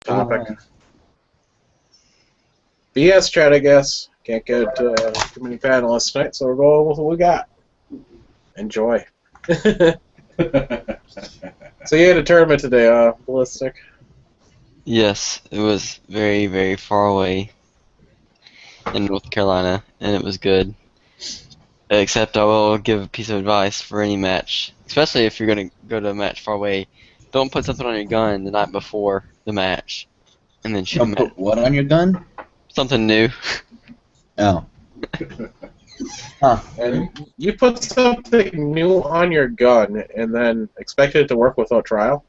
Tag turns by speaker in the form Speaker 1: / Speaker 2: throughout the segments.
Speaker 1: topic. BS chat, I guess. Can't get too many panelists tonight, so we're going with what we got. Enjoy. So you had a tournament today, Ballistic?
Speaker 2: Yes, it was very, very far away in North Carolina, and it was good. Except I will give a piece of advice for any match, especially if you're going to go to a match far away. Don't put something on your gun the night before the match, and then shoot a
Speaker 3: Don't
Speaker 2: match.
Speaker 3: put what on your gun?
Speaker 2: Something new.
Speaker 3: Oh. Huh.
Speaker 1: And you put something new on your gun and then expected it to work without trial?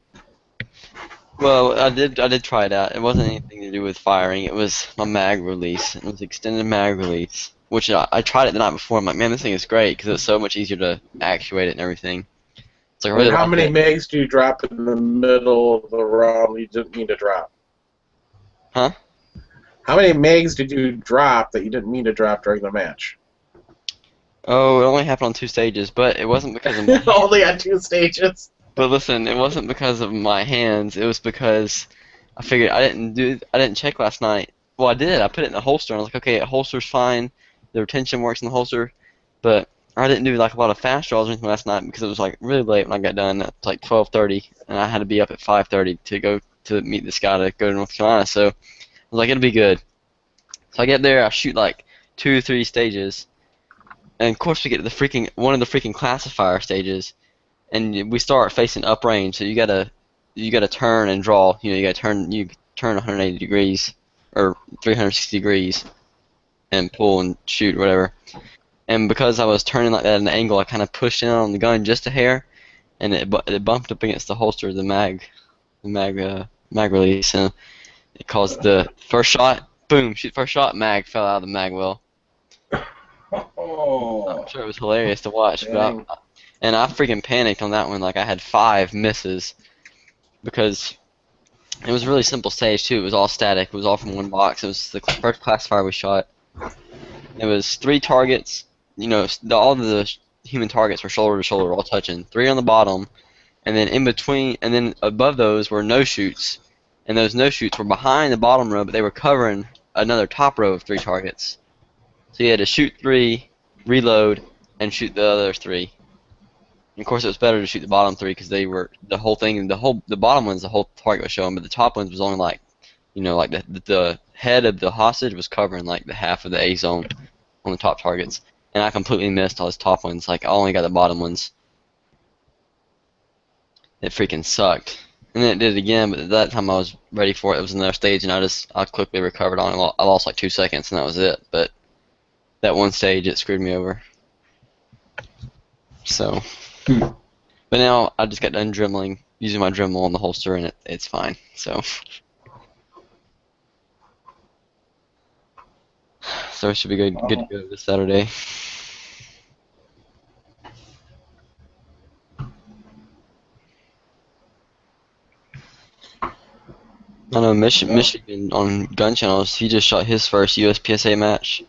Speaker 2: Well, I did try it out. It wasn't anything to do with firing. It was my mag release. It was extended mag release, which I tried it the night before. I'm like, man, this thing is great because it's so much easier to actuate it and everything. It's like I really
Speaker 1: And how
Speaker 2: like
Speaker 1: many
Speaker 2: it.
Speaker 1: megs do you drop in the middle of the round you didn't mean to drop?
Speaker 2: Huh?
Speaker 1: How many megs did you drop that you didn't mean to drop during the match?
Speaker 2: Oh, it only happened on 2 stages, but it wasn't because of my
Speaker 1: Only on 2 stages?
Speaker 2: But listen, it wasn't because of my hands. It was because I figured I didn't check last night. Well, I did. I put it in the holster. And I was like, okay, a holster's fine. The retention works in the holster. But I didn't do like a lot of fast draws or anything last night because it was like really late when I got done. It was like 12:30, and I had to be up at 5:30 to go to meet this guy to go to North Carolina. So I was like, it'll be good. So I get there. I shoot like 2 3 stages, and of course we get to the freaking one of the freaking classifier stages. And we start facing uprange, so you gotta turn and draw. You gotta turn 180 degrees or 360 degrees and pull and shoot whatever. And because I was turning like that at an angle, I kind of pushed in on the gun just a hair, and it bumped up against the holster, the mag release, and it caused the first shot. Boom! Shoot first shot. Mag fell out of the mag well.
Speaker 1: Oh.
Speaker 2: I'm sure it was hilarious to watch,
Speaker 1: Dang.
Speaker 2: but I freaking panicked on that one. Like I had 5 misses because it was a really simple stage too. It was all static. It was all from one box. It was the first classifier we shot. It was 3 targets. All of the human targets were shoulder to shoulder, all touching. 3 on the bottom, and then in between, and then above those were no shoots. And those no shoots were behind the bottom row, but they were covering another top row of 3 targets. So you had to shoot 3, reload, and shoot the other 3. And of course, it was better to shoot the bottom 3 because they were the whole thing. The bottom ones, the whole target was showing, but the top ones was only like, like the head of the hostage was covering like the half of the A zone on the top targets, and I completely missed all those top ones. Like I only got the bottom ones. It freaking sucked. And then it did it again, but at that time I was ready for it. It was another stage, and I quickly recovered on it. I lost like 2 seconds, and that was it. But that one stage, it screwed me over. So. But now I just got done dremeling, using my Dremel on the holster, and it's fine. So it should be good to go this Saturday. I know Michigan on Gun Channels, he just shot his first USPSA match.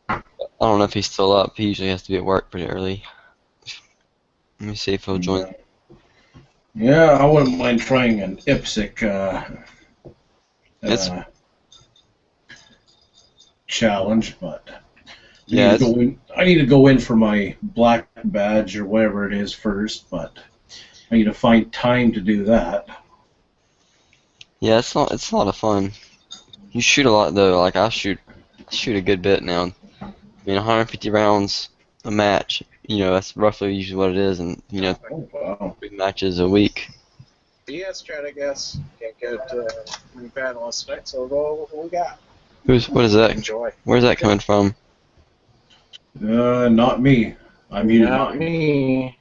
Speaker 2: I don't know if he's still up. He usually has to be at work pretty early. Let me see if he'll join.
Speaker 4: Yeah, I wouldn't mind trying an IPSC challenge, but I need to go in for my black badge or whatever it is first, but I need to find time to do that.
Speaker 2: Yeah, it's a lot of fun. You shoot a lot though. Like I shoot a good bit now. I mean, 150 rounds a match. That's roughly usually what it is, and
Speaker 4: Oh, wow.
Speaker 2: 3 matches a week.
Speaker 1: BS chat, I guess. Can't get many panelists tonight, so we'll go with what we got.
Speaker 2: What is that?
Speaker 1: Enjoy.
Speaker 2: Where's that coming from?
Speaker 4: Not me. I muted
Speaker 1: Not
Speaker 4: mine.
Speaker 1: me.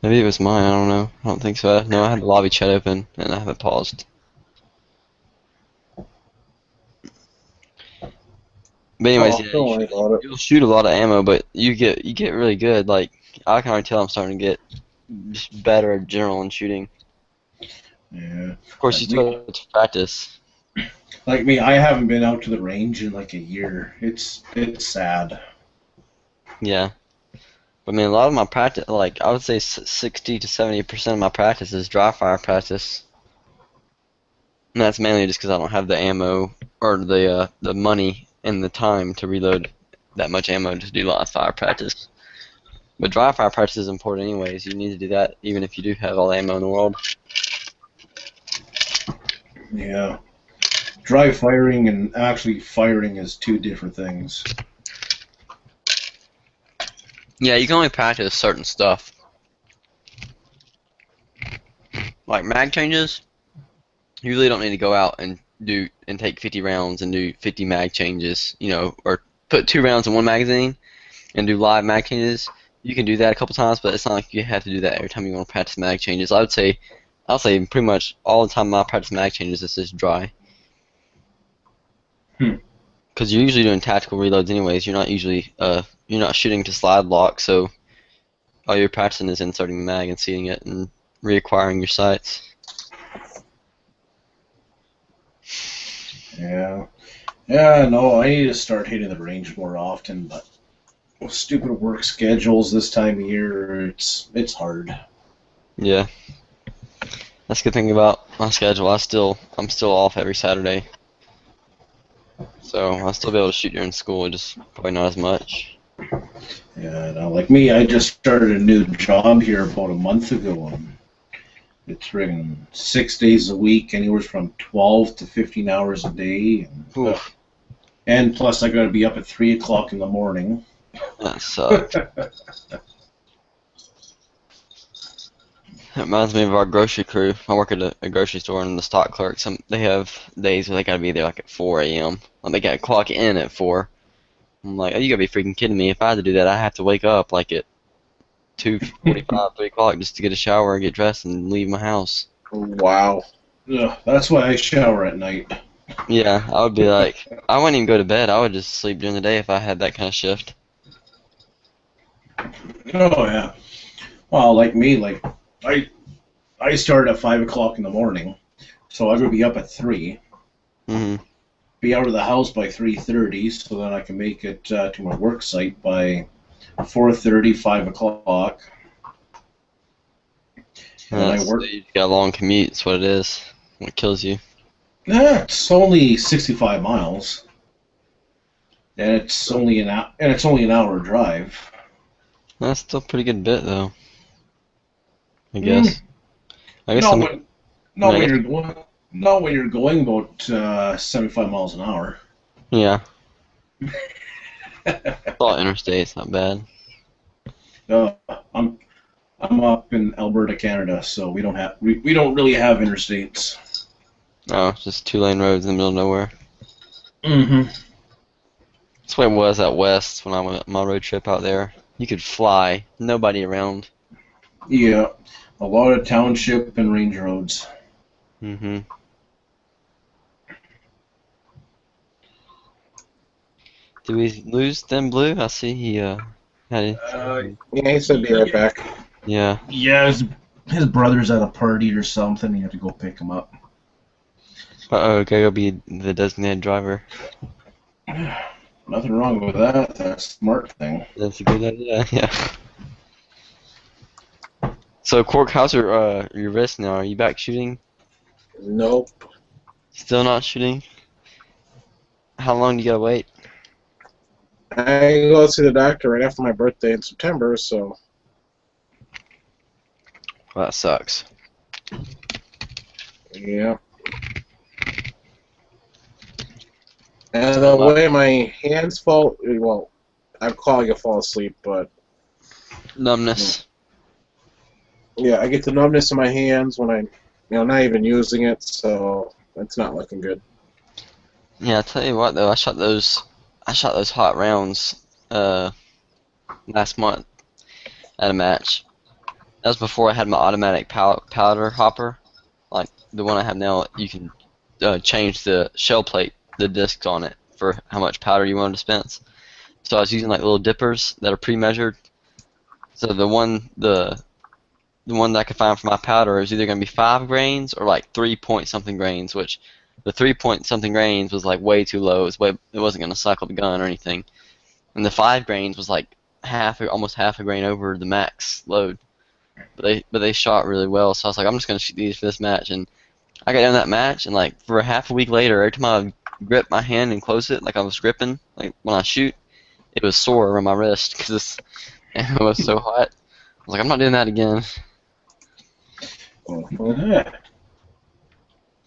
Speaker 2: Maybe it was mine. I don't know. I don't think so. No, I had the lobby chat open and I have it paused. But anyways, yeah,
Speaker 1: don't worry about it.
Speaker 2: you'll shoot a lot of ammo, but you get really good. Like I can already tell I'm starting to get just better at general in shooting.
Speaker 4: Yeah.
Speaker 2: Of course, you still have to practice.
Speaker 4: Like me, I haven't been out to the range in like a year. It's sad.
Speaker 2: Yeah. I mean, a lot of my practice, like I would say 60 to 70% of my practice is dry fire practice. And that's mainly just because I don't have the ammo or the money and the time to reload that much ammo to do live fire practice. But dry fire practice is important anyways. You need to do that even if you do have all the ammo in the world.
Speaker 4: Yeah. Dry firing and actually firing is two different things.
Speaker 2: Yeah, you can only practice certain stuff. Like mag changes, you really don't need to go out and take 50 rounds and do 50 mag changes, or put 2 rounds in one magazine and do live mag changes. You can do that a couple times, but it's not like you have to do that every time you want to practice mag changes. I'll say pretty much all the time I practice mag changes is just dry. Because you're usually doing tactical reloads anyways. You're not shooting to slide lock, so all you're practicing is inserting the mag and seeing it and reacquiring your sights.
Speaker 4: Yeah. Yeah, no, I need to start hitting the range more often, but with stupid work schedules this time of year, it's hard.
Speaker 2: Yeah. That's the good thing about my schedule. I'm still off every Saturday. So I'll still be able to shoot during school, just probably not as much.
Speaker 4: Yeah, no, like me, I just started a new job here about a month ago, and it's friggin' 6 days a week, anywhere from 12 to 15 hours a day, and plus I gotta be up at 3 o'clock in the morning.
Speaker 2: That sucks. It reminds me of our grocery crew. I work at a grocery store, and the stock clerks, they have days where they gotta be there like at 4 a.m. Like they gotta clock in at 4. I'm like, oh, you gotta be freaking kidding me. If I had to do that, I have to wake up like at 2:45, 3 o'clock just to get a shower, get dressed, and leave my house.
Speaker 1: Wow.
Speaker 4: Yeah, that's why I shower at night.
Speaker 2: Yeah, I would be like, I wouldn't even go to bed. I would just sleep during the day if I had that kind of shift.
Speaker 4: Oh yeah. Well, like me, I start at 5 o'clock in the morning, so I would be up at 3.
Speaker 2: Mhm.
Speaker 4: Be out of the house by 3:30, so that I can make it to my work site by 4:30, 5 o'clock. And then I work.
Speaker 2: So you got a long commute. That's what it is. What kills you.
Speaker 4: It's only 65 miles, and it's only an hour drive.
Speaker 2: That's still a pretty good bit, though. I guess. I guess.
Speaker 4: Not when you're going about 75 miles an hour.
Speaker 2: Yeah. It's all interstate. It's not bad.
Speaker 4: I'm up in Alberta, Canada, so we don't really have interstates.
Speaker 2: Oh, it's just 2-lane roads in the middle of nowhere.
Speaker 4: Mm-hmm.
Speaker 2: That's what it was out west when I went on my road trip out there. You could fly, nobody around.
Speaker 4: Yeah, a lot of township and range roads.
Speaker 2: Mm-hmm. Did we lose Thin Blue? I see he had it.
Speaker 1: Yeah, he said be right back.
Speaker 2: Yeah.
Speaker 4: Yeah, his brother's at a party or something. You have to go pick him up.
Speaker 2: Uh-oh, gotta go be the designated driver.
Speaker 4: Nothing wrong with that. That's a smart thing.
Speaker 2: That's a good idea, yeah. So, Cork, how's your wrist now? Are you back shooting?
Speaker 1: Nope.
Speaker 2: Still not shooting? How long do you gotta wait?
Speaker 1: I go see the doctor right after my birthday in September, so.
Speaker 2: Well, that sucks.
Speaker 1: Yeah. And the way my hands fall, well, I'm calling it fall asleep, but
Speaker 2: Numbness.
Speaker 1: yeah, I get the numbness in my hands when I'm, not even using it, so it's not looking good.
Speaker 2: Yeah, I tell you what though, I shot those hot rounds last month at a match. That was before I had my automatic powder hopper, like the one I have now. You can change the shell plate, the discs on it, for how much powder you want to dispense. So I was using like little dippers that are pre-measured. So the one that I could find for my powder is either going to be 5 grains or like 3 point something grains, which the 3 point something grains was like way too low. It wasn't going to cycle the gun or anything. And the 5 grains was like almost half a grain over the max load. But they shot really well, so I was like, I'm just going to shoot these for this match. And I got in that match, and like for a half a week later, every time I would grip my hand and close it, like I was gripping, like when I shoot, it was sore around my wrist because it was so hot. I was like, I'm not doing that again.
Speaker 4: Yeah.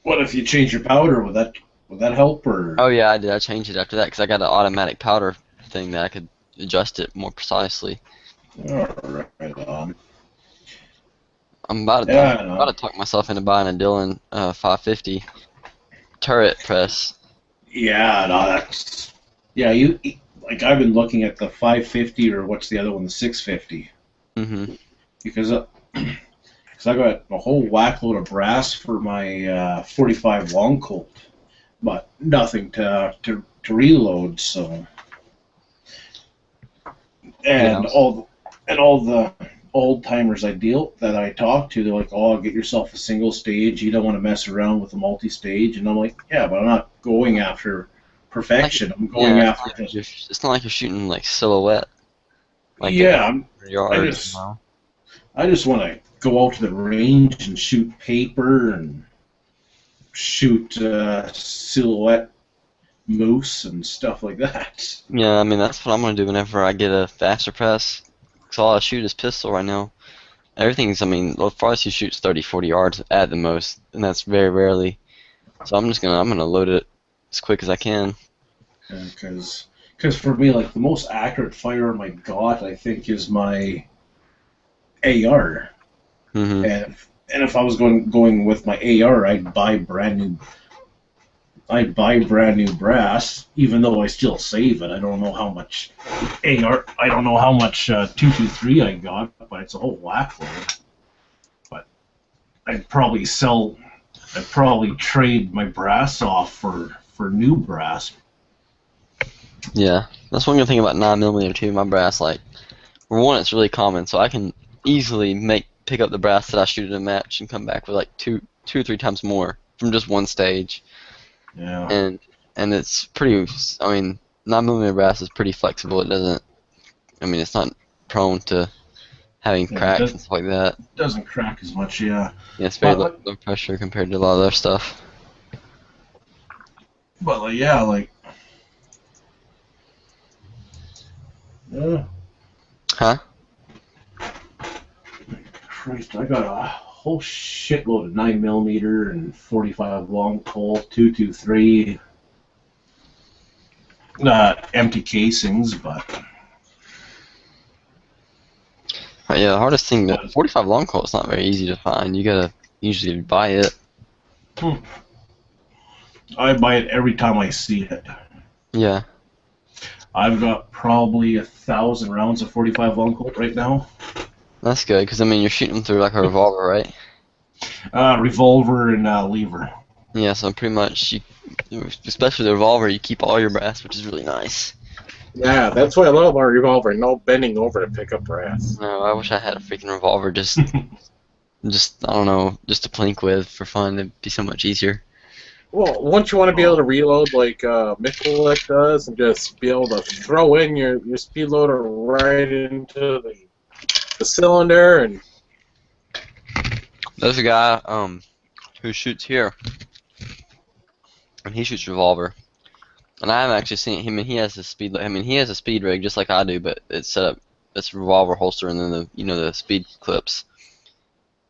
Speaker 4: What if you change your powder? Would that help or?
Speaker 2: Oh yeah, I did. I changed it after that because I got an automatic powder thing that I could adjust it more precisely.
Speaker 4: All right on.
Speaker 2: I'm about to,
Speaker 4: Yeah,
Speaker 2: I'm about to talk myself into buying a Dillon 550 turret press.
Speaker 4: Yeah, no, that's yeah. You like I've been looking at the 550 or what's the other one, the 650,
Speaker 2: Mm-hmm.
Speaker 4: because because I got a whole whack load of brass for my 45 long Colt, but nothing to reload. So
Speaker 2: Yeah.
Speaker 4: all the old timers that I talk to, they're like, "Oh, get yourself a single stage. You don't want to mess around with a multi-stage." And I'm like, "Yeah, but I'm not going after perfection. I'm going
Speaker 2: Yeah,
Speaker 4: after just
Speaker 2: it's not like you're shooting like silhouette, like
Speaker 4: yeah.
Speaker 2: a yard. You know?
Speaker 4: I just want to go out to the range and shoot paper and shoot silhouette moose and stuff like that.
Speaker 2: Yeah, I mean that's what I'm gonna do whenever I get a faster press. Cause all I shoot is pistol right now. Everything's, I mean, the farthest you shoot's 30, 40 yards at the most, and that's very rarely. So I'm gonna load it as quick as I can.
Speaker 4: Because for me, like the most accurate firearm I got, I think, is my AR.
Speaker 2: Mm-hmm.
Speaker 4: And if I was going with my AR, I'd buy brand new brass, even though I still save it. I don't know how much I don't know how much 223 I got, but it's a whole whack load. But I'd probably trade my brass off for new brass.
Speaker 2: Yeah, that's one good thing about 9mm too. My brass, like, for one, it's really common, so I can easily pick up the brass that I shoot in a match and come back with like two or three times more from just one stage.
Speaker 4: Yeah.
Speaker 2: And it's pretty. I mean, 9mm brass is pretty flexible. It doesn't. I mean, it's not prone to having cracks and stuff like that.
Speaker 4: Doesn't crack as much, yeah.
Speaker 2: Yeah, it's very low pressure compared to a lot of other stuff.
Speaker 4: But yeah, like. Yeah.
Speaker 2: Huh?
Speaker 4: Christ, I got a whole shitload of 9mm and 45 long Colt, 223. Empty casings, but.
Speaker 2: Yeah, the hardest thing, the 45 long Colt is not very easy to find. You gotta usually buy it.
Speaker 4: I buy it every time I see it.
Speaker 2: Yeah.
Speaker 4: I've got probably 1,000 rounds of 45 long Colt right now.
Speaker 2: That's good, because I mean, you're shooting through like a revolver, right?
Speaker 4: Revolver and lever.
Speaker 2: Yeah, so pretty much, especially the revolver, you keep all your brass, which is really nice.
Speaker 1: Yeah, that's what I love about a revolver. No bending over to pick up brass.
Speaker 2: No, I wish I had a freaking revolver just I don't know, just to plink with for fun. It'd be so much easier.
Speaker 1: Well, once you want to be able to reload like Mikulik does and just be able to throw in your speed loader right into the cylinder and...
Speaker 2: There's a guy who shoots here, and he shoots revolver. And I haven't actually seen him, and he has a speed. I mean, he has a speed rig just like I do, but it's set up. It's a revolver holster, and then the speed clips.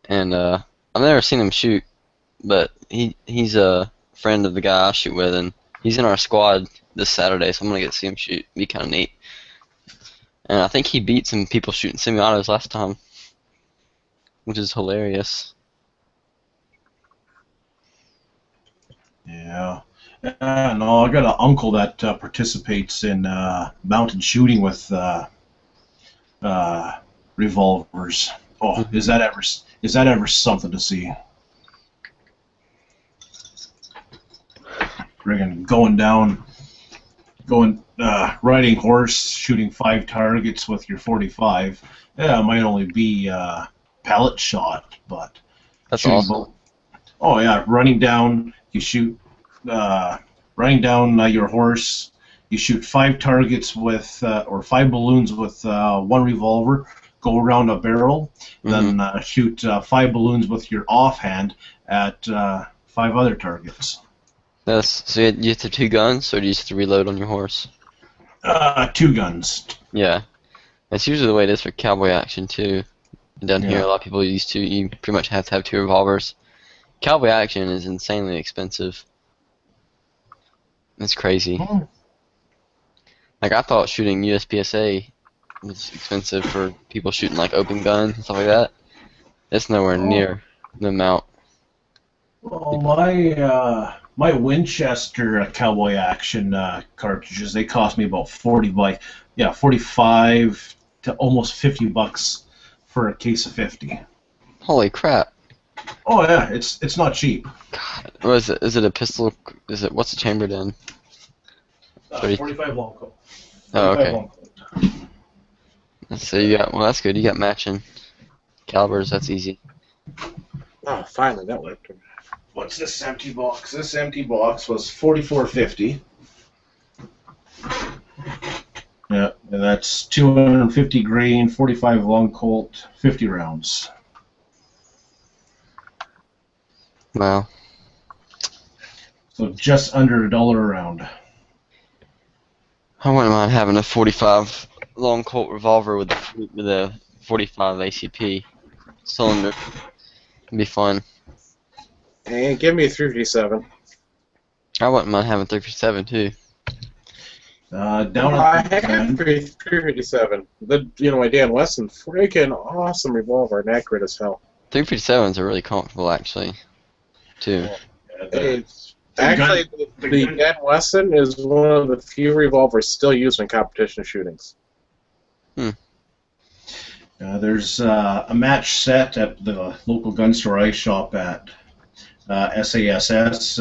Speaker 2: And I've never seen him shoot, but he's a friend of the guy I shoot with, and he's in our squad this Saturday, so I'm gonna get to see him shoot. It'd be kind of neat. And I think he beat some people shooting semi-autos last time, which is hilarious.
Speaker 4: Yeah. No, I got an uncle that participates in mountain shooting with revolvers. Oh, is that ever something to see? Friggin' riding horse, shooting 5 targets with your 45. Yeah, it might only be pellet shot, but
Speaker 2: That's awesome.
Speaker 4: Oh yeah, running down, you shoot. Running down your horse, you shoot 5 targets with, or 5 balloons with 1 revolver, go around a barrel, then shoot 5 balloons with your offhand at 5 other targets.
Speaker 2: So you have to have 2 guns, or do you just have to reload on your horse?
Speaker 4: 2 guns.
Speaker 2: Yeah, that's usually the way it is for cowboy action too. Down here,
Speaker 4: Yeah.
Speaker 2: a lot of people you pretty much have to have 2 revolvers. Cowboy action is insanely expensive. It's crazy.
Speaker 4: Hmm.
Speaker 2: Like I thought shooting USPSA was expensive for people shooting like open guns and stuff like that. It's nowhere near the amount.
Speaker 4: Well, my Winchester cowboy action cartridges, they cost me about 45 to almost $50 for a case of 50.
Speaker 2: Holy crap!
Speaker 4: Oh yeah, it's not cheap.
Speaker 2: What is it? Is it a pistol? What's the chambered in?
Speaker 4: 45 long coat.
Speaker 2: Oh,
Speaker 4: 45
Speaker 2: okay.
Speaker 4: long coat.
Speaker 2: So well, that's good. You got matching calibers. That's easy.
Speaker 1: Oh, finally, that worked.
Speaker 4: What's this empty box? This empty box was $44.50. Yeah, and that's 250 grain, 45 long colt, 50 rounds.
Speaker 2: Wow.
Speaker 4: So just under $1 a round.
Speaker 2: I wouldn't mind having a 45 long Colt revolver with a 45 ACP cylinder. It'd be fun.
Speaker 1: And give me a 357.
Speaker 2: I wouldn't mind having 357 too.
Speaker 4: Down
Speaker 1: I
Speaker 4: at
Speaker 1: have 357. My Dan Wesson, freaking awesome revolver and accurate as hell.
Speaker 2: 357s are really comfortable actually, too.
Speaker 1: It's actually the Dan Wesson is one of the few revolvers still used in competition shootings.
Speaker 4: There's a match set at the local gun store I shop at. SASS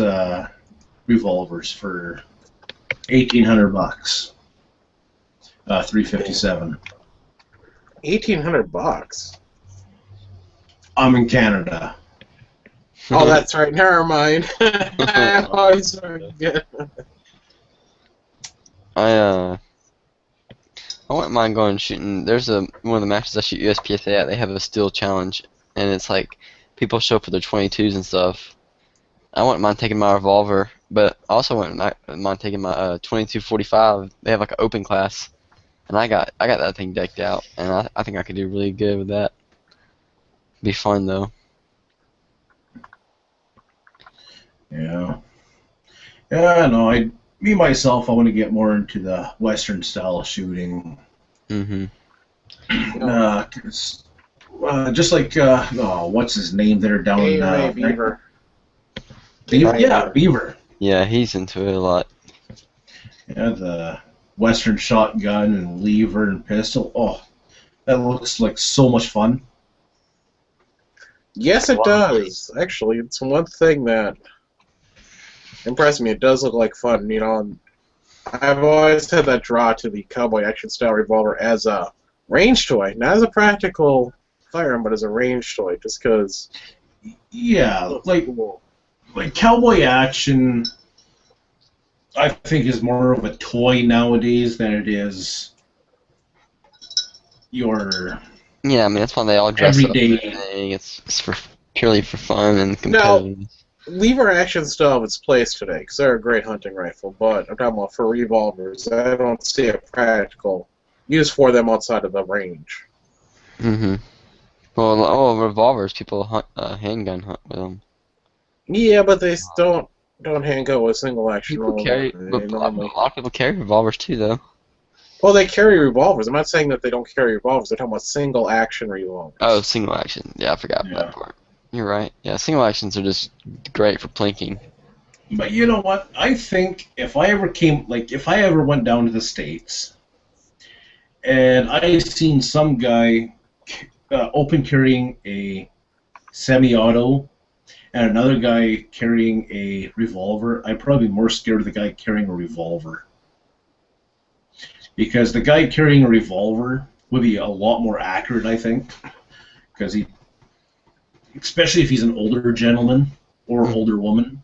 Speaker 4: revolvers for $1,800. 357.
Speaker 1: $1,800.
Speaker 4: I'm in Canada.
Speaker 1: Oh, that's right. Never mind. I always forget.
Speaker 2: I wouldn't mind going and shooting. There's one of the matches I shoot USPSA at. They have a steel challenge, and it's like people show up with their 22s and stuff. I wouldn't mind taking my revolver, but I also wouldn't mind taking my 22-45. They have like an open class, and I got that thing decked out, and I think I could do really good with that. Be fun though.
Speaker 4: Yeah. Yeah, no, me myself, I want to get more into the Western style of shooting.
Speaker 2: Mm-hmm.
Speaker 4: Just like, what's his name there down in
Speaker 1: Beaver.
Speaker 4: Yeah, Beaver.
Speaker 2: Yeah, he's into it a lot.
Speaker 4: Yeah, the Western shotgun and lever and pistol. Oh, that looks like so much fun.
Speaker 1: Yes, it does. Actually, it's one thing that impressed me. It does look like fun. I've always had that draw to the cowboy action style revolver as a range toy, not as a practical firearm, but as a range toy, just because.
Speaker 4: Yeah, like cowboy action, I think is more of a toy nowadays than it is your.
Speaker 2: Yeah, I mean that's why they all dress
Speaker 4: everyday.
Speaker 2: up. And everything. It's purely for fun and competitive.
Speaker 1: Now, lever action still have its place today because they're a great hunting rifle, but I'm talking about for revolvers. I don't see a practical use for them outside of the range.
Speaker 2: Mm-hmm. Well, revolvers, people handgun hunt with them.
Speaker 1: Yeah, but they don't handgun with single action.
Speaker 2: People carry, but a lot of people carry revolvers too, though.
Speaker 1: Well, they carry revolvers. I'm not saying that they don't carry revolvers. They're talking about single action revolvers.
Speaker 2: Oh, single action. Yeah, I forgot about that part. You're right. Yeah, single actions are just great for plinking.
Speaker 4: But you know what? I think if I ever went down to the States and I seen some guy open carrying a semi-auto and another guy carrying a revolver, I'd probably be more scared of the guy carrying a revolver. Because the guy carrying a revolver would be a lot more accurate, I think. Because especially if he's an older gentleman or older woman,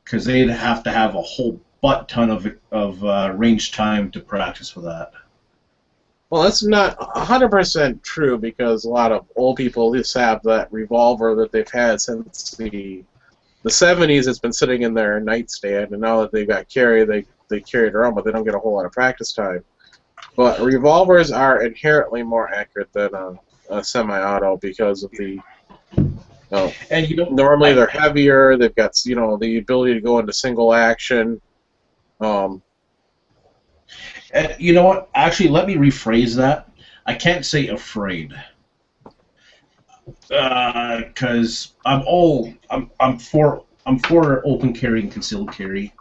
Speaker 4: because they'd have to have a whole butt ton of range time to practice with that.
Speaker 1: Well, that's not 100% true because a lot of old people just have that revolver that they've had since the the 70s, it's been sitting in their nightstand, and now that they've got carry, they carry it around, but they don't get a whole lot of practice time. But revolvers are inherently more accurate than a semi-auto because of the.
Speaker 4: And you know,
Speaker 1: Normally they're heavier. They've got the ability to go into single action.
Speaker 4: and you know what? Actually, let me rephrase that. I can't say afraid, because I'm for open carry and concealed carry.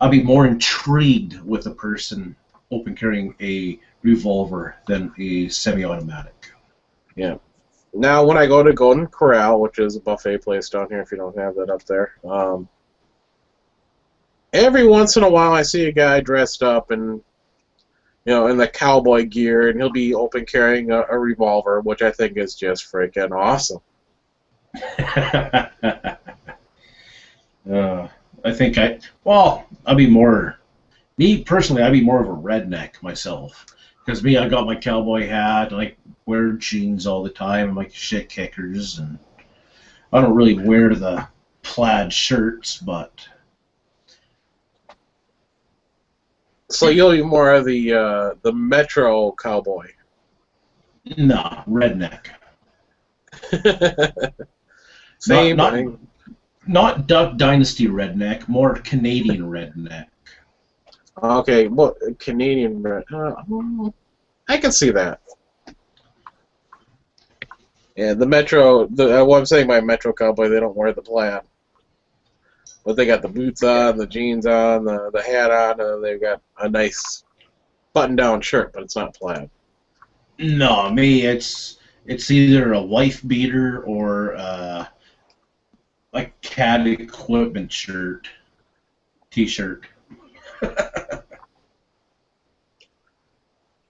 Speaker 4: I'd be more intrigued with a person open carrying a revolver than a semi-automatic.
Speaker 1: Yeah. Now, when I go to Golden Corral, which is a buffet place down here, if you don't have that up there, every once in a while I see a guy dressed up and in the cowboy gear, and he'll be open carrying a revolver, which I think is just freaking awesome.
Speaker 4: I'd be more, me personally, I'd be more of a redneck myself. Because I got my cowboy hat, and I wear jeans all the time, and my shit kickers, and I don't really wear the plaid shirts, but...
Speaker 1: So you'll be more of the metro cowboy.
Speaker 4: Nah, redneck.
Speaker 1: Same
Speaker 4: not,
Speaker 1: thing.
Speaker 4: Not Duck Dynasty redneck, more Canadian redneck.
Speaker 1: Okay, well, Canadian. I can see that. Yeah, the metro. What I'm saying by metro cowboy, they don't wear the plaid, but they got the boots on, the jeans on, the hat on, and they've got a nice button-down shirt, but it's not plaid.
Speaker 4: No, me, it's either a wife beater or a cat equipment shirt, t-shirt.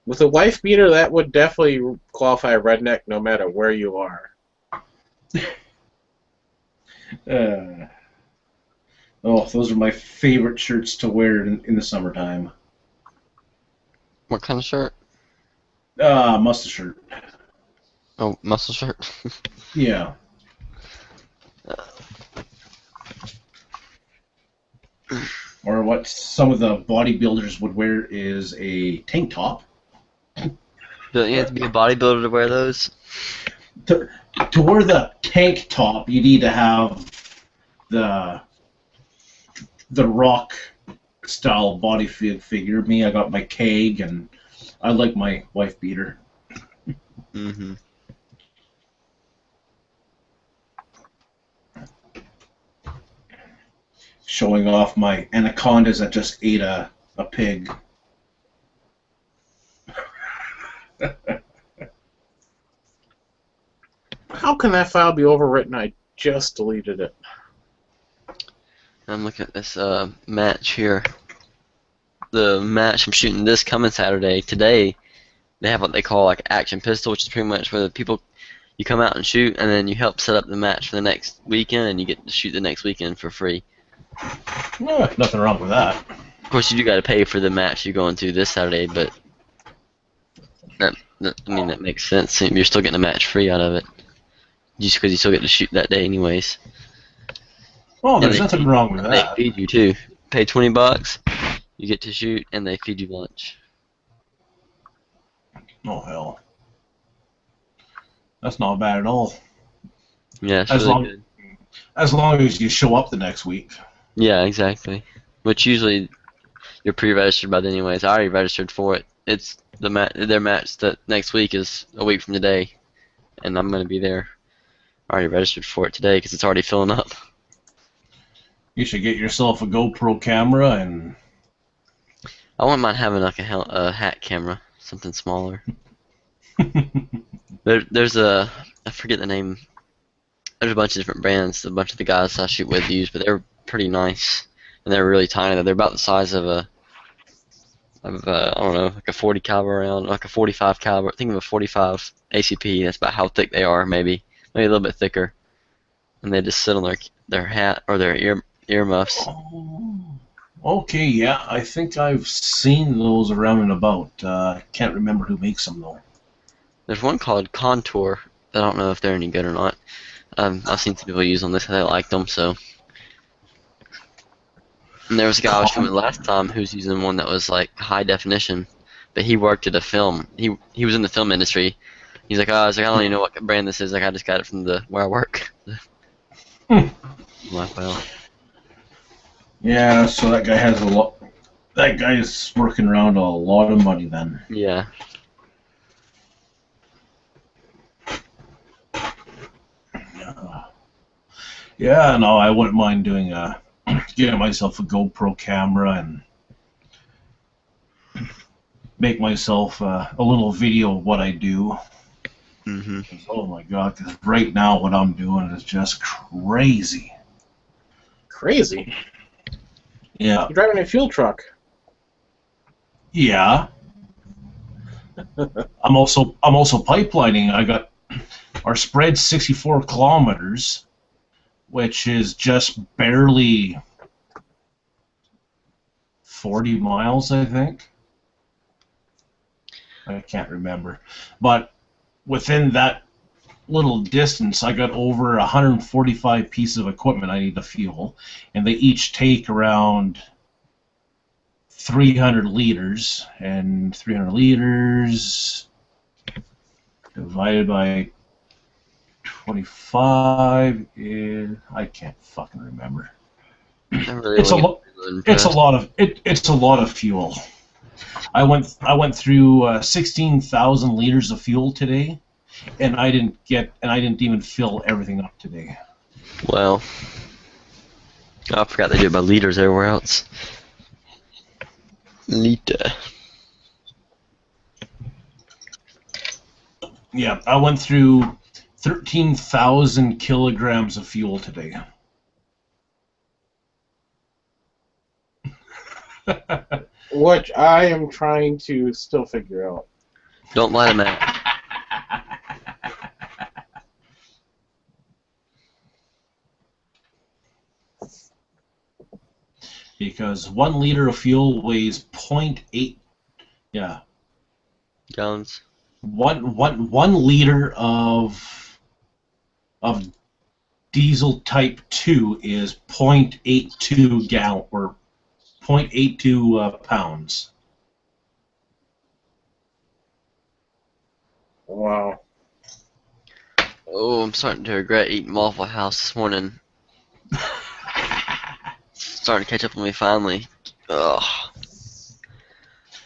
Speaker 1: With a wife beater, that would definitely qualify redneck no matter where you are.
Speaker 4: Those are my favorite shirts to wear in the summertime.
Speaker 2: What kind of shirt?
Speaker 4: Muscle shirt.
Speaker 2: Oh, muscle shirt.
Speaker 4: Yeah. Or what some of the bodybuilders would wear is a tank top.
Speaker 2: Don't you have to be a bodybuilder to wear those?
Speaker 4: To wear the tank top, you need to have the rock style body figure. Me, I got my keg, and I like my wife beater.
Speaker 2: Mm-hmm.
Speaker 4: Showing off my anacondas that just ate a pig.
Speaker 1: How can that file be overwritten? I just deleted it.
Speaker 2: I'm looking at this match here. The match I'm shooting this coming Saturday. Today, they have what they call like action pistol, which is pretty much where the people you come out and shoot, and then you help set up the match for the next weekend, and you get to shoot the next weekend for free.
Speaker 4: Nothing wrong with that.
Speaker 2: Of course, you do got to pay for the match you're going to this Saturday, but that makes sense. You're still getting a match free out of it, just because you still get to shoot that day anyways.
Speaker 4: Oh,
Speaker 2: And
Speaker 4: there's nothing wrong with that.
Speaker 2: They feed you too. Pay $20, you get to shoot, and they feed you lunch.
Speaker 4: Oh hell, that's not bad at all.
Speaker 2: Yeah, it's really good.
Speaker 4: As long as you show up the next week.
Speaker 2: Yeah, exactly. Which usually you're pre-registered by then anyways. I already registered for it. It's their match that next week is a week from today, and I'm gonna be there. I already registered for it today because it's already filling up.
Speaker 4: You should get yourself a GoPro camera and.
Speaker 2: I wouldn't mind having like a hat camera, something smaller. There's I forget the name. There's a bunch of different brands. A bunch of the guys I shoot with use, but they're pretty nice, and they're really tiny. They're about the size of I don't know, like a 40 caliber round, like a 45 caliber. Think of a 45 ACP. That's about how thick they are, maybe a little bit thicker. And they just sit on their hat or their earmuffs.
Speaker 4: Oh, okay, yeah, I think I've seen those around and about. Can't remember who makes them though.
Speaker 2: There's one called Contour. I don't know if they're any good or not. I've seen some people use them. They say they like them, so And there was a guy I was filming last time who was using one that was like high definition, but he worked at a film. He was in the film industry. He's like, I don't even know what brand this is. Like, I just got it from where I work. I'm like, well,
Speaker 4: Yeah, so that guy has a lot. That guy is working around a lot of money then.
Speaker 2: yeah.
Speaker 4: Yeah, no, I wouldn't mind doing getting myself a GoPro camera and make myself a little video of what I do.
Speaker 2: Mhm.
Speaker 4: Oh my God, because right now what I'm doing is just crazy.
Speaker 1: Crazy.
Speaker 4: Yeah.
Speaker 1: You're driving a fuel truck.
Speaker 4: Yeah. I'm also pipelining. I got our spread 64 kilometers, which is just barely 40 miles, I think. I can't remember. But within that little distance, I got over 145 pieces of equipment I need to fuel, and they each take around 300 liters, and 300 liters divided by 25 is, I can't fucking remember. It's a lot of fuel. I went through 16,000 liters of fuel today, and I didn't even fill everything up today.
Speaker 2: Well, I forgot they do it by liters everywhere else. Liter.
Speaker 4: Yeah, I went through 13,000 kilograms of fuel today.
Speaker 1: Which I am trying to still figure out.
Speaker 2: Don't let him out.
Speaker 4: Because 1 liter of fuel weighs 0.8. Yeah.
Speaker 2: Gallons.
Speaker 4: One liter of diesel type 2 is 0.82 gallon or 0.82 pounds.
Speaker 1: Wow.
Speaker 2: Oh, I'm starting to regret eating Waffle House this morning. Starting to catch up on me finally. Ugh.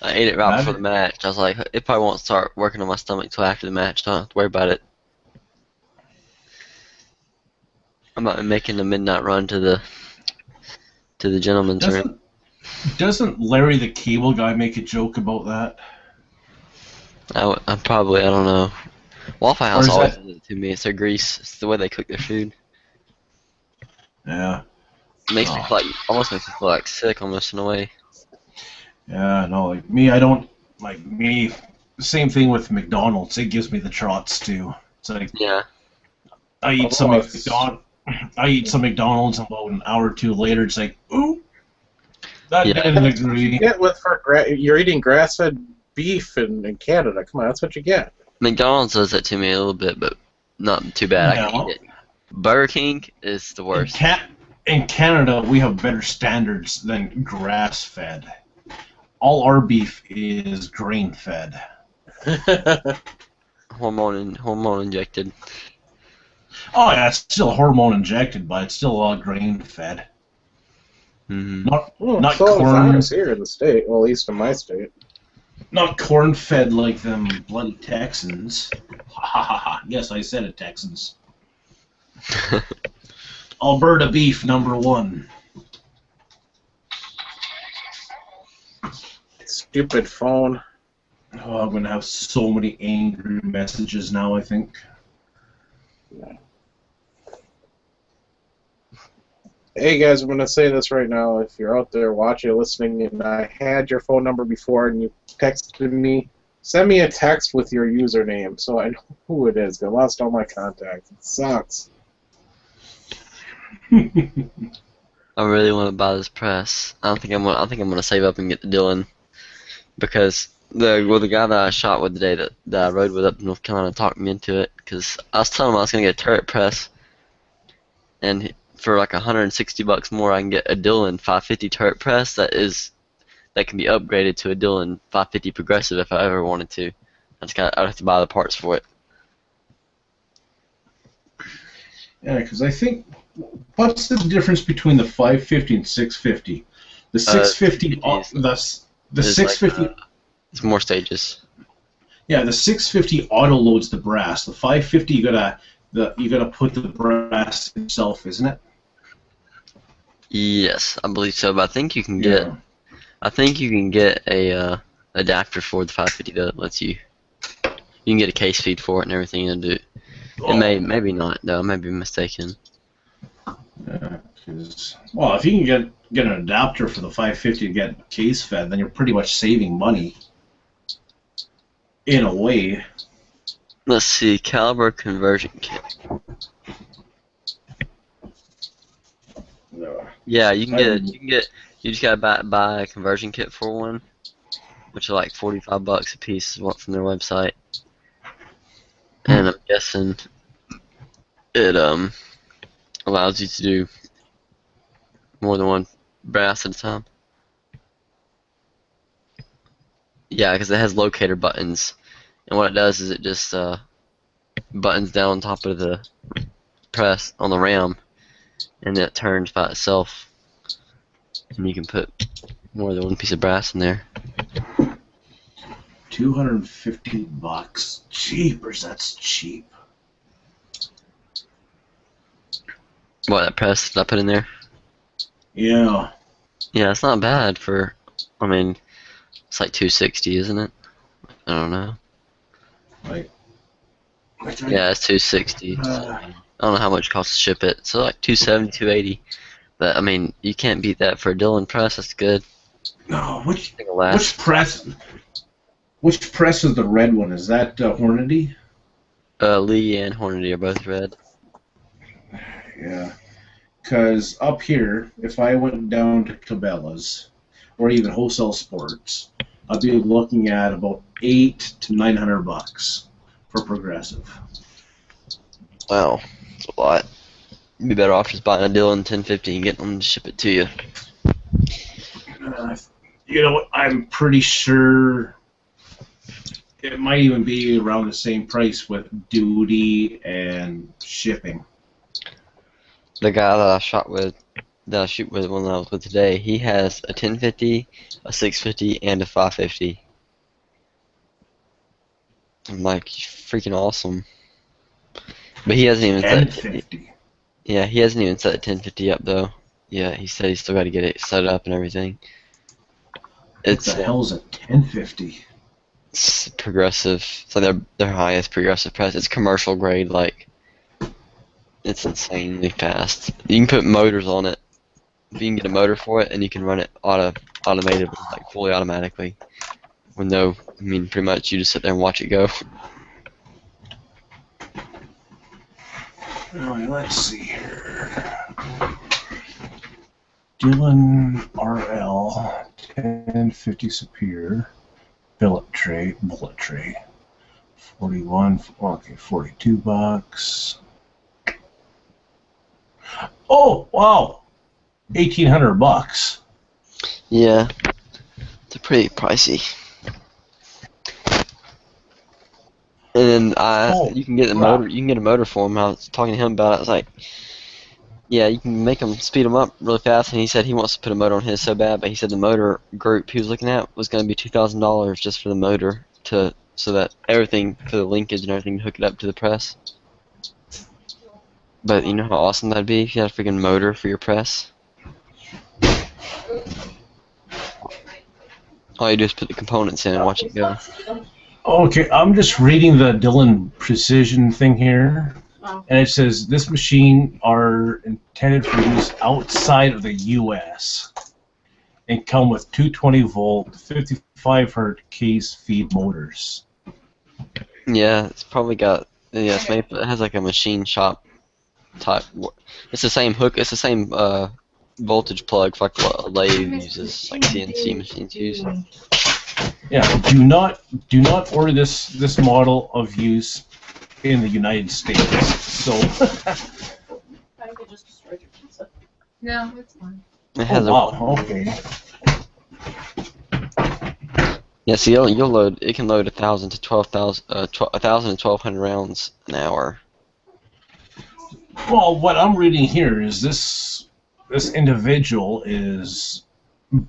Speaker 2: I ate it right before the match. I was like, it probably won't start working on my stomach till after the match. Don't have to worry about it. I'm about to be making a midnight run to the gentleman's room.
Speaker 4: Doesn't Larry the Cable Guy make a joke about that?
Speaker 2: I don't know. Waffle House
Speaker 4: Or is
Speaker 2: always
Speaker 4: that-
Speaker 2: does it to me. It's their grease. It's the way they cook their food.
Speaker 4: Yeah.
Speaker 2: It makes me feel like, almost makes me feel like sick almost in a way.
Speaker 4: Yeah, no, like me, I don't like me. Same thing with McDonald's. It gives me the trots too. It's like
Speaker 2: Yeah.
Speaker 4: I eat some McDonald's. I eat some McDonald's, and about an hour or two later, it's like, ooh, that didn't agree.
Speaker 1: You're eating grass-fed beef in Canada. Come on, that's what you get.
Speaker 2: McDonald's does that to me a little bit, but not too bad. I can eat it. Burger King is the worst.
Speaker 4: In Canada, we have better standards than grass-fed. All our beef is grain-fed.
Speaker 2: Hormone injected.
Speaker 4: Oh yeah, it's still hormone injected, but it's still all grain-fed.
Speaker 2: Mm-hmm.
Speaker 4: Not
Speaker 1: so
Speaker 4: corn.
Speaker 1: is here in the state, well, at least in my state.
Speaker 4: Not corn-fed like them bloody Texans. Ha ha ha ha. Yes, I said it, Texans. Alberta beef #1.
Speaker 1: Stupid phone.
Speaker 4: Oh, I'm gonna have so many angry messages now, I think.
Speaker 1: Hey guys, I'm gonna say this right now. If you're out there watching or listening and I had your phone number before and you texted me, send me a text with your username so I know who it is. I lost all my contacts. It sucks.
Speaker 2: I really want to buy this press. I think I'm gonna save up and get the Dylan, because the guy that I shot with today that I rode with up in North Carolina talked me into it, because I was telling him I was gonna get a turret press, and for like $160 more, I can get a Dylan 550 turret press that can be upgraded to a Dylan 550 progressive if I ever wanted to. I'd have to buy the parts for it.
Speaker 4: Yeah, because I think, what's the difference between the 550 and 650? The 650, the 650.
Speaker 2: Like, it's more stages.
Speaker 4: Yeah, the 650 auto loads the brass. The 550, you gotta put the brass itself, isn't it?
Speaker 2: Yes, I believe so. But I think you can get a adapter for the 550 that lets you. You can get a case feed for it and everything and do it. Maybe not though. I may be mistaken.
Speaker 4: Yeah, well, if you can get an adapter for the 550 to get case fed, then you're pretty much saving money. In a way.
Speaker 2: Let's see, caliber conversion kit.
Speaker 4: No.
Speaker 2: Yeah, you just gotta buy a conversion kit for one, which are like $45 a piece, is what from their website. And I'm guessing it allows you to do more than one brass at a time. Yeah, because it has locator buttons, and what it does is it just buttons down on top of the press on the ram, and it turns by itself, and you can put more than one piece of brass in there.
Speaker 4: $250. Jeepers, that's cheap.
Speaker 2: What, that press that I put in there?
Speaker 4: Yeah.
Speaker 2: Yeah, it's not bad for. I mean, it's like $260, isn't it? I don't know.
Speaker 4: Like.
Speaker 2: Yeah, it's $260. I don't know how much it costs to ship it. So like $270, $280. But I mean, you can't beat that for a Dylan press. That's good.
Speaker 4: No, which press? Which press is the red one? Is that Hornady?
Speaker 2: Lee and Hornady are both red.
Speaker 4: Yeah, because up here, if I went down to Cabela's or even Wholesale Sports, I'd be looking at about $800 to $900 for progressive.
Speaker 2: Wow, that's a lot. You'd be better off just buying a Dylan 1050 and getting them to ship it to you.
Speaker 4: You know what? I'm pretty sure it might even be around the same price with duty and shipping.
Speaker 2: The guy that I shoot with when I was with today, he has a 1050, a 650, and a 550. I'm like, freaking awesome. But he hasn't even set. Yeah, he hasn't even set the 1050 up though. Yeah, he said he's still got to get it set up and everything.
Speaker 4: What the hell's a 1050?
Speaker 2: It's progressive. It's like their highest progressive press. It's commercial grade, like it's insanely fast. You can put motors on it. You can get a motor for it, and you can run it automated, like fully automatically. With no, I mean, pretty much you just sit there and watch it go.
Speaker 4: Alright, let's see here. Dylan RL 1050 Superior bullet tray, 41. Okay, $42. Oh wow, $1,800.
Speaker 2: Yeah, it's pretty pricey. And then you can get a motor. You can get a motor for him. I was talking to him about it. I was like, yeah, you can make them speed them up really fast. And he said he wants to put a motor on his so bad, but he said the motor group he was looking at was going to be $2,000 just for the motor so that everything for the linkage and everything to hook it up to the press. But you know how awesome that'd be if you had a freaking motor for your press. All you do is put the components in and watch it go.
Speaker 4: Okay, I'm just reading the Dylan Precision thing here, and it says this machine are intended for use outside of the U.S. and come with 220-volt, 55 hertz case feed motors.
Speaker 2: Yeah, it's probably got. Yeah, it has like a machine shop type. It's the same hook. It's the same voltage plug for like what a lathe uses, like CNC machines use.
Speaker 4: Yeah, do not order this model of use in the United States. So
Speaker 5: No, it's fine.
Speaker 2: It
Speaker 4: Oh
Speaker 2: has a
Speaker 4: wow. Okay.
Speaker 2: yeah. See, you'll load. It can load 1,000 to 12,000, 1,000 to 1,200 rounds an hour.
Speaker 4: Well, what I'm reading here is this individual is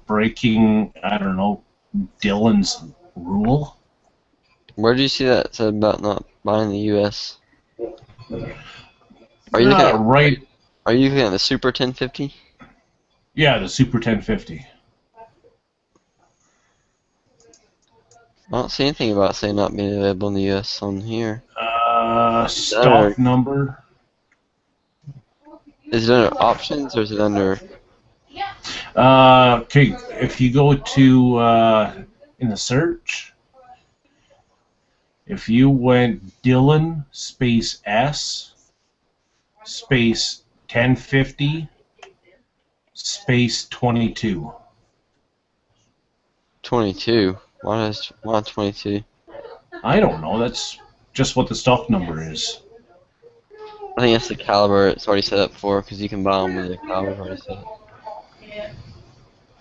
Speaker 4: breaking, I don't know, Dylan's rule.
Speaker 2: Where did you see that said about not buying the U.S.? Are you looking at
Speaker 4: Right.
Speaker 2: Are you looking at the Super 1050?
Speaker 4: Yeah, the Super 1050.
Speaker 2: I don't see anything about saying not being available in the U.S. on here.
Speaker 4: Stock number.
Speaker 2: Is it under options or is it under?
Speaker 4: Okay, if you go to in the search, if you went Dylan space S space 1050 space 22.
Speaker 2: 22. Why 22?
Speaker 4: I don't know. That's just what the stock number is.
Speaker 2: I think that's the caliber it's already set up for because you can buy them with the caliber already set up.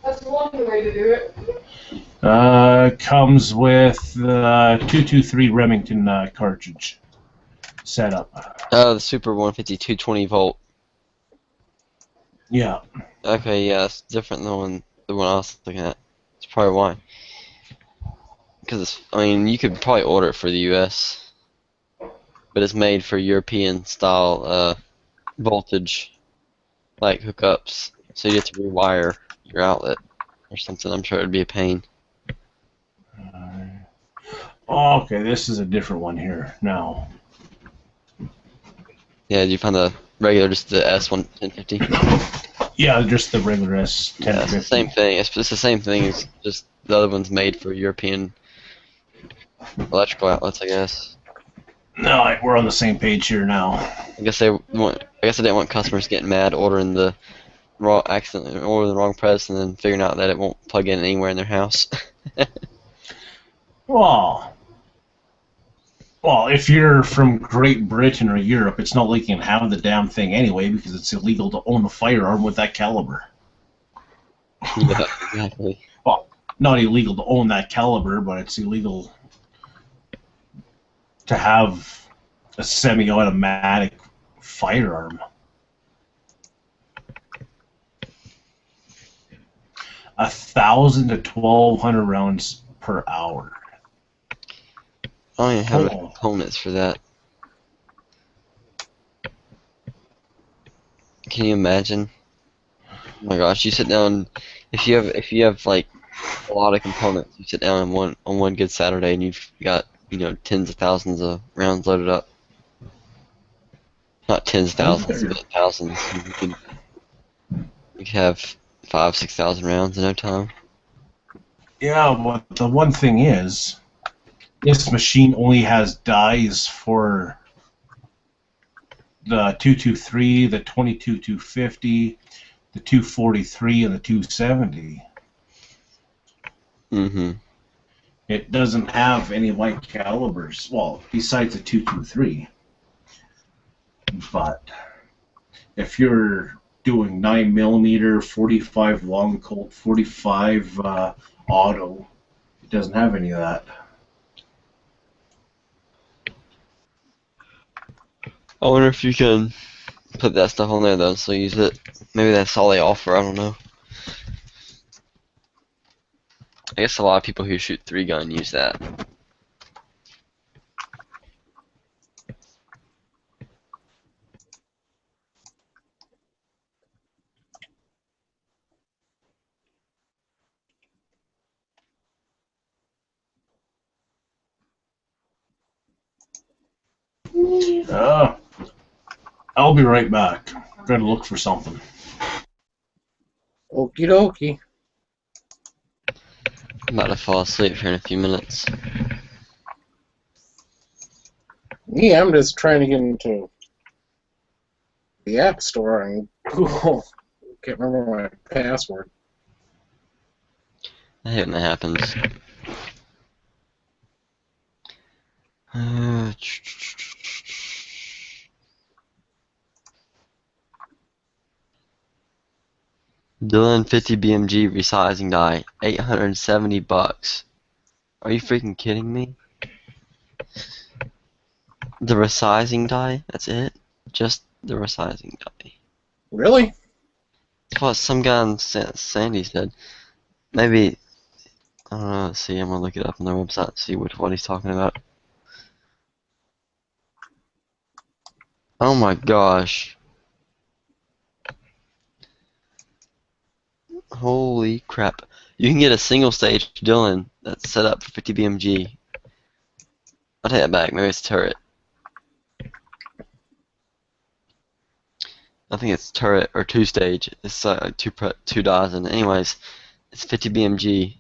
Speaker 5: That's one way to do it.
Speaker 4: Comes with 223 Remington cartridge setup.
Speaker 2: Oh, the Super 150 220 volt.
Speaker 4: Yeah.
Speaker 2: Okay, yeah, it's different than the one I was looking at. That's probably why. Because I mean, you could probably order it for the U.S., but it's made for European style voltage like hookups, so you have to rewire your outlet or something. I'm sure it'd be a pain.
Speaker 4: Okay, this is a different one here now.
Speaker 2: Yeah, did you find the regular, just the S1 1050?
Speaker 4: Yeah, just the regular
Speaker 2: Yeah, it's
Speaker 4: S1050.
Speaker 2: the same thing. It's the same thing. It's just the other one's made for European electrical outlets, I guess.
Speaker 4: No, we're on the same page here now.
Speaker 2: I guess they didn't want customers getting mad ordering the accidentally ordering the wrong press and then figuring out that it won't plug in anywhere in their house.
Speaker 4: Well, if you're from Great Britain or Europe, it's not like you can have the damn thing anyway because it's illegal to own a firearm with that caliber.
Speaker 2: Yeah, exactly.
Speaker 4: Well, not illegal to own that caliber, but it's illegal to have a semi-automatic firearm. 1,000 to 1,200 rounds per hour.
Speaker 2: I don't even have the
Speaker 4: Oh.
Speaker 2: components for that. Can you imagine? Oh my gosh, you sit down if you have like a lot of components, you sit down on one good Saturday and you've got, tens of thousands of rounds loaded up. Not tens of thousands, but thousands. You could have 5,000-6,000 rounds in no time.
Speaker 4: Yeah, but the one thing is, this machine only has dies for the 223, the 22-250, the 243, and the 270.
Speaker 2: Mm-hmm.
Speaker 4: It doesn't have any light calibers. Well, besides the 223. But if you're doing 9mm, 45 long Colt, 45 auto, it doesn't have any of that.
Speaker 2: I wonder if you can put that stuff on there though, so use it. Maybe that's all they offer. I don't know. I guess a lot of people who shoot 3-gun use that.
Speaker 4: I'll be right back. Gotta look for something.
Speaker 1: Okie dokie.
Speaker 2: I'm about to fall asleep here in a few minutes.
Speaker 1: Yeah, I'm just trying to get into the App Store and Google. Can't remember my password.
Speaker 2: I hate when that happens. Uh, Dylan 50 BMG resizing die, $870. Are you freaking kidding me? The resizing die? That's it? Just the resizing die.
Speaker 1: Really?
Speaker 2: That's what some guy on Sandy said. Maybe, I don't know, let's see, I'm gonna look it up on their website to see what he's talking about. Oh my gosh. Holy crap. You can get a single stage Dylan that's set up for 50 BMG. I'll take that back, maybe it's turret. I think it's turret or two stage. It's like two dozen. Anyways, it's 50 BMG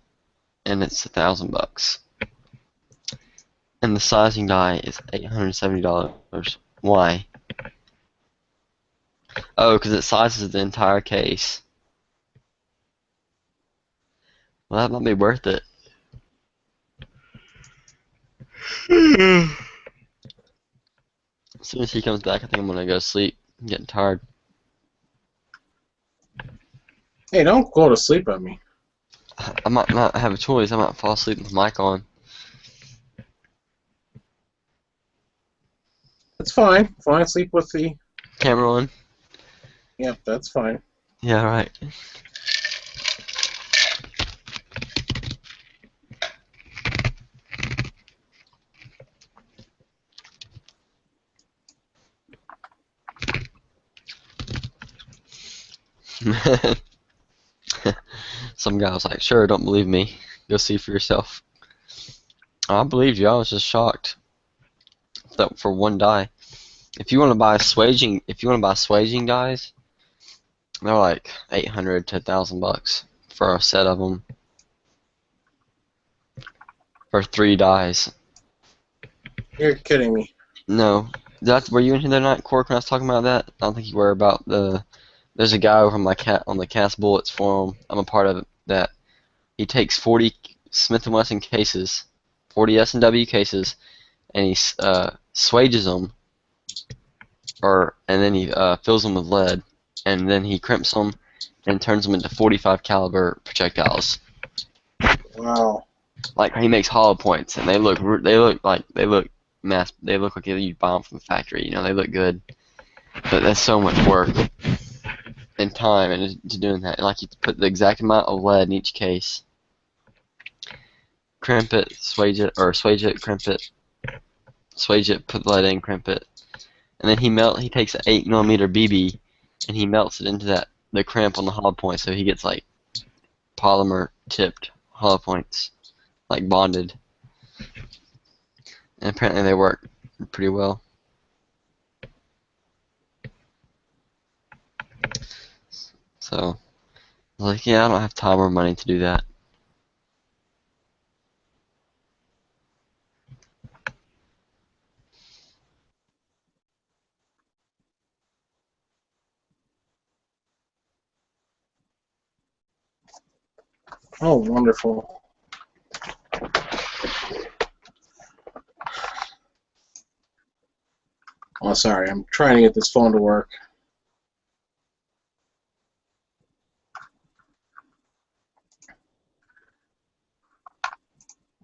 Speaker 2: and it's $1,000. And the sizing die is $870. Why? Oh, because it sizes the entire case. Well, that might be worth it. As soon as he comes back, I think I'm gonna go to sleep. I'm getting tired.
Speaker 1: Hey, don't go to sleep on me.
Speaker 2: I might not have a choice. I might fall asleep with the mic on.
Speaker 1: That's fine. Fine, sleep with the...
Speaker 2: Camera on.
Speaker 1: Yep, that's fine.
Speaker 2: Yeah, right. Some guy was like, sure, don't believe me. Go see for yourself. I believed you. I was just shocked. That for one die. If you want to buy swaging dies, they're like 800 to $1,000 for a set of them. For 3 dies.
Speaker 1: You're kidding me.
Speaker 2: No. Were you in here the other night, Cork, when I was talking about that? I don't think you were about the... There's a guy over on the Cast Bullets forum. I'm a part of it. That he takes 40 Smith & Wesson cases, 40 S&W cases, and he swages them, and then he fills them with lead, and then he crimps them and turns them into 45 caliber projectiles.
Speaker 1: Wow.
Speaker 2: Like he makes hollow points, and they look like you buy them from the factory. You know, they look good, but that's so much work and time into doing that. And like you put the exact amount of lead in each case, crimp it, swage it, crimp it, swage it, put the lead in, crimp it, and then he takes an 8mm BB and he melts it into the crimp on the hollow point, so he gets like polymer tipped hollow points, like bonded, and apparently they work pretty well. So I was like, yeah, I don't have time or money to do that.
Speaker 1: Oh, wonderful. Oh, sorry. I'm trying to get this phone to work.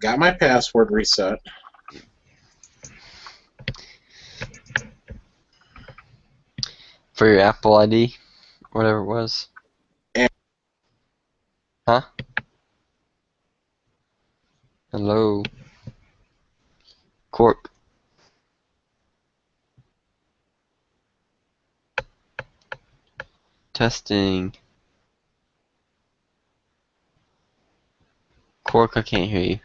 Speaker 1: Got my password reset.
Speaker 2: For your Apple ID, whatever it was.
Speaker 1: And
Speaker 2: Huh? Hello. Cork. Testing. Cork, I can't hear you.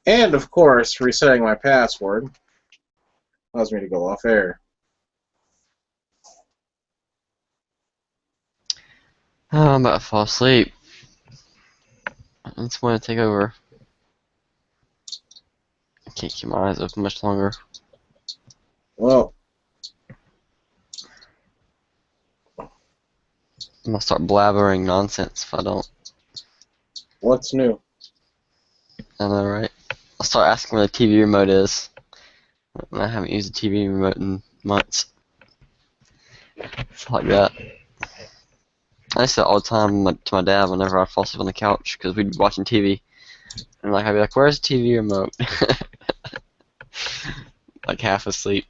Speaker 1: And, of course, resetting my password allows me to go off air.
Speaker 2: Oh, I'm about to fall asleep. I just want to take over. I can't keep my eyes open much longer.
Speaker 1: Well,
Speaker 2: I'm gonna start blabbering nonsense if I don't.
Speaker 1: what's new?
Speaker 2: I know, right? I'll start asking where the TV remote is. I haven't used the TV remote in months. It's like that. I used to say it all the time to my dad whenever I fall asleep on the couch because we'd be watching TV. And like I'd be like, "Where's the TV remote?" Like half asleep.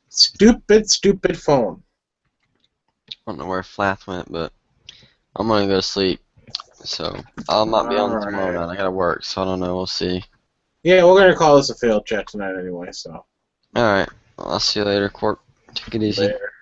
Speaker 1: Stupid, stupid phone.
Speaker 2: I don't know where Flath went, but I'm gonna go to sleep. So I'll not be on tomorrow night. I gotta work, so I don't know. We'll see.
Speaker 1: Yeah, we're going to call this a failed chat tonight anyway, so.
Speaker 2: All right. Well, I'll see you later, Corp. Take it easy.
Speaker 1: Later.